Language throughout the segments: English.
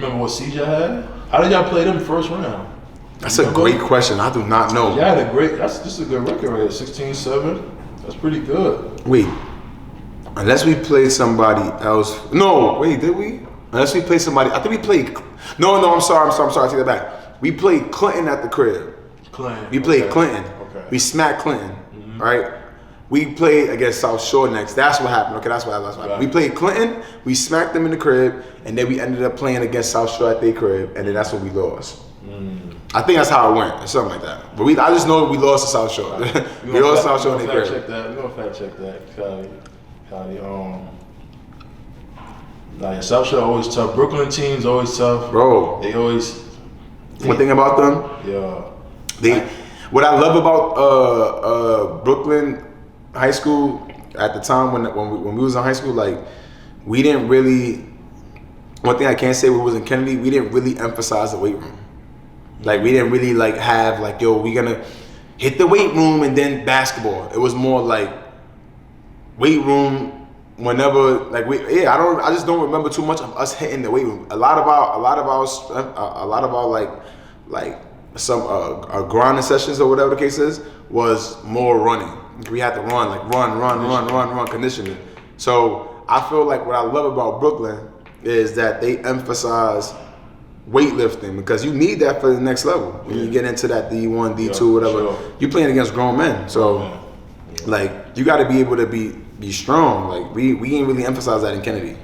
remember what seed y'all had? How did y'all play them first round? That's a great question. I do not know. Yeah, that's just a good record right there. 16-7. That's pretty good. Wait. Unless we played somebody else. No, wait, did we? Unless we played somebody. I think we played. No, I'm sorry. I take that back. We played Clinton at the crib. Clinton. We played Clinton. Okay. We smacked Clinton, right? We played against South Shore next. That's what happened. Okay, that's what happened. Right. We played Clinton. We smacked them in the crib, and then we ended up playing against South Shore at their crib, and then that's when we lost. I think that's how it went, or something like that. But I just know we lost to South Shore. We lost to South Shore in their crib. We're gonna fact check that. South Shore always tough. Brooklyn teams always tough. Bro, they always. One thing about them, what I love about Brooklyn high school at the time when we was in high school, like we didn't really. One thing I can't say when we was in Kennedy, we didn't really emphasize the weight room. Like we didn't really like have like, yo, we gonna hit the weight room and then basketball. It was more like weight room whenever like I just don't remember too much of us hitting the weight room. A lot of our like some grinding sessions or whatever the case is was more running. We had to run conditioning. So I feel like what I love about Brooklyn is that they emphasize weightlifting because you need that for the next level. When you get into that D1, D2, whatever, you're playing against grown men. So like you got to be able to be strong. Like we ain't really emphasize that in Kennedy.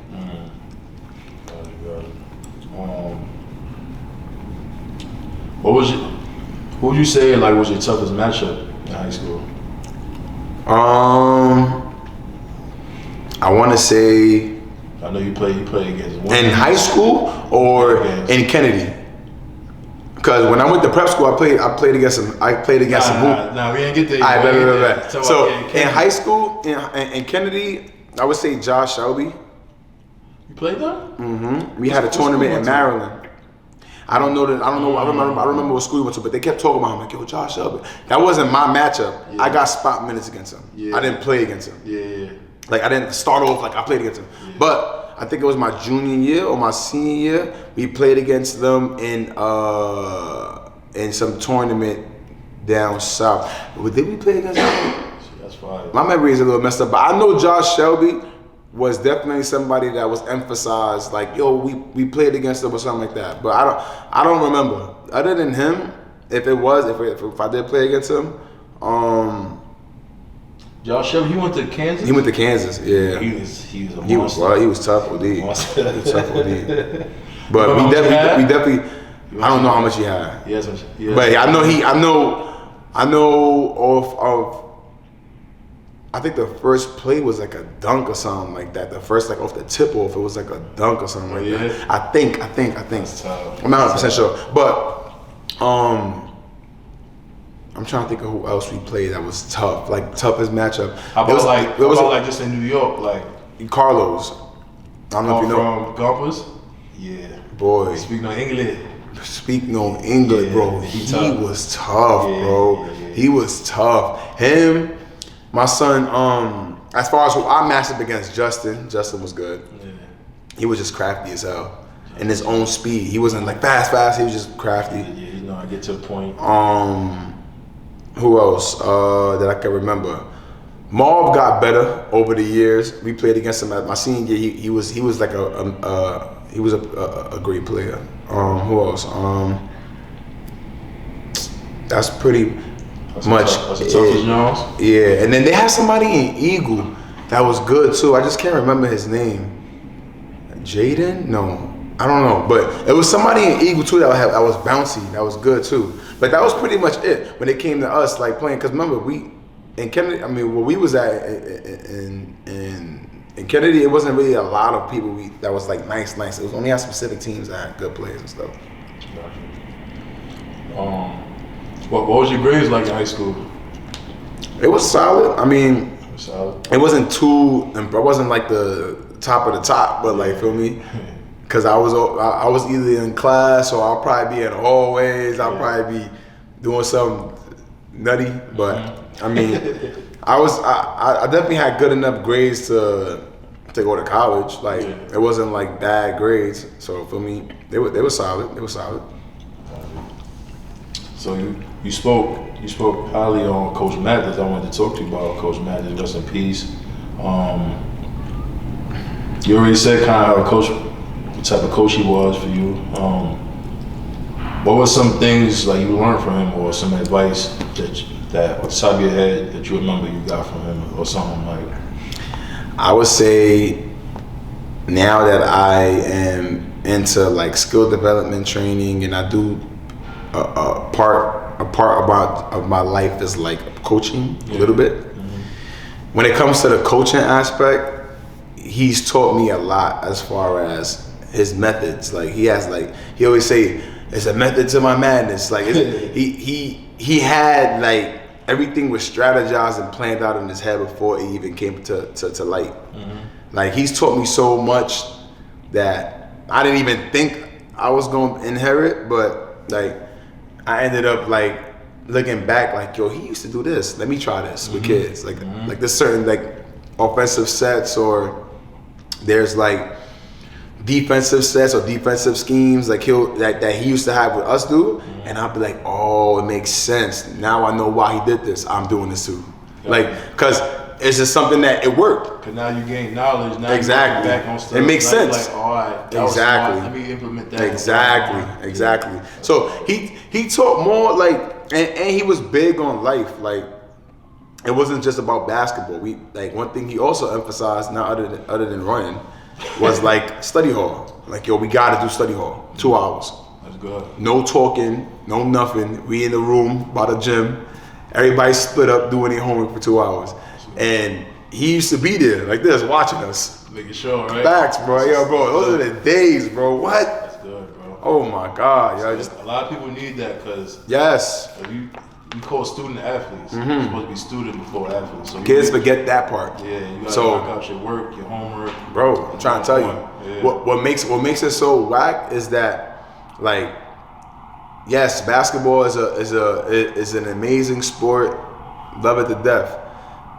Who would you say like was your toughest matchup in high school? I want to say. I know you played against one. In high school or in Kennedy? Because when I went to prep school, I played against some. Nah, we ain't get there. Right. So in high school, in Kennedy, I would say Josh Shelby. You played them? Mm-hmm. We had a tournament in Maryland. I don't know. I remember what school we went to, but they kept talking about him like, yo, Josh Shelby. That wasn't my matchup. Yeah. I got spot minutes against him. Yeah. I didn't play against him. Yeah. Like I didn't start off like I played against him. Yeah. But I think it was my junior year or my senior year. We played against them in some tournament down south. Did we play against them? That's fine. My memory is a little messed up, but I know Josh Shelby was definitely somebody that was emphasized. Like, yo, we played against them or something like that. But I don't remember. Other than him, if I did play against him, Josh Shelby, he went to Kansas? He went to Kansas, yeah. He was a monster. He was tough OD. He was tough OD. But we definitely I don't know how much he had. Yes. But I know of I think the first play was like a dunk or something like that. The first like off the tip off, it was like a dunk or something like that. I think. That's tough. I'm not 100% sure. But I'm trying to think of who else we played that was tough, like toughest matchup. How about just in New York, like Carlos? I don't know if you know. From Gompers? Yeah. Boy. Speak no English. Bro. He was tough, bro. Yeah. He was tough. Him, my son, as far as who I matched up against, Justin was good. Yeah. He was just crafty as hell. In his own speed. He wasn't like fast. He was just crafty. Yeah, I get to a point. Who else that I can remember? Marv got better over the years. We played against him at my senior year. He was like a great player. Who else? That's pretty much. That's the toughest Jones. Yeah, and then they had somebody in Eagle that was good too. I just can't remember his name. Jaden? No, I don't know. But it was somebody in Eagle too that was bouncy. That was good too. But that was pretty much it when it came to us like playing. Cause remember in Kennedy, I mean, where we was at in Kennedy, it wasn't really a lot of people that was like nice. It was only our specific teams that had good players and stuff. What was your grades like in high school? It was solid. I mean, it wasn't I wasn't like the top of the top, but like, feel me? Cause I was either in class or I'll probably be in hallways. I'll probably be doing something nutty, but I mean, I definitely had good enough grades to to go to college. Like it wasn't like bad grades. So for me, they were solid. They were solid. So you spoke highly on Coach Mathis. I wanted to talk to you about Coach Mathis. Rest in peace. You already said kind of what type of coach he was for you. What were some things like you learned from him, or some advice that off the top of your head that you remember you got from him, or something like? I would say now that I am into like skill development training, and I do a part of my life is like coaching a little bit. Mm-hmm. When it comes to the coaching aspect, he's taught me a lot as far as his methods. Like he always say, it's a method to my madness. Like he had like everything was strategized and planned out in his head before it even came to light. Mm-hmm. Like he's taught me so much that I didn't even think I was going to inherit, but like I ended up like looking back like, yo, he used to do this. Let me try this with kids. Like like there's certain like offensive sets, or there's like defensive sets or defensive schemes like that he used to have with us do, and I'll be like, oh, it makes sense. Now I know why he did this. I'm doing this too. Yeah. Like, cause it's just something that it worked. Cause now you gain knowledge. Now exactly. You back on stuff. It makes sense. Like, all right, exactly. Let me implement that. Exactly. So he taught more like, and he was big on life. Like it wasn't just about basketball. We like one thing he also emphasized, not other than running, was like study hall. Like, yo, we gotta do study hall. 2 hours. That's good. No talking, no nothing. We in the room by the gym. Everybody split up doing their homework for 2 hours. And he used to be there like this, watching us. Making sure, right? Facts, bro. Yo, bro, those are the days, bro. What? That's good, bro. Oh my God, yo. A lot of people need that, because yes. You call student athletes. You're supposed to be student before athletes. So kids forget that part. Yeah, you gotta knock out your work, your homework. Bro, I'm trying to tell you. What makes it so whack is that, like, yes, basketball is an amazing sport. Love it to death.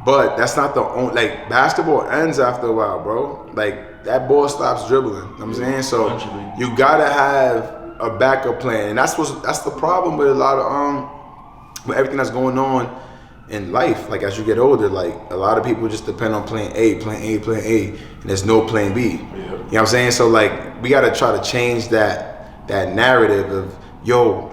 But that's not the only, like, basketball ends after a while, bro. Like, that ball stops dribbling. You know what I'm saying? So you gotta have a backup plan. And that's the problem with a lot of with everything that's going on in life. Like as you get older, like a lot of people just depend on plan A, and there's no plan B. You know what I'm saying? So like we gotta try to change that narrative of, yo,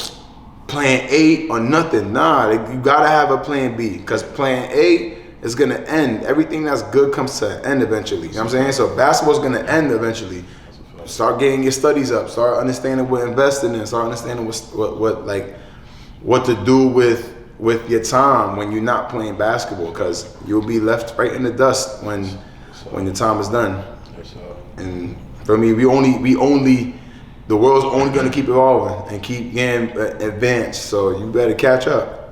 plan A or nothing. Nah, you gotta have a plan B, because plan A is gonna end. Everything that's good comes to an end eventually. You know what I'm saying? So basketball's gonna end eventually. Start getting your studies up. Start understanding what investing in. Start understanding what to do with your time when you're not playing basketball, because you'll be left right in the dust when your time is done. And for me, the world's only gonna keep evolving and keep getting advanced. So you better catch up.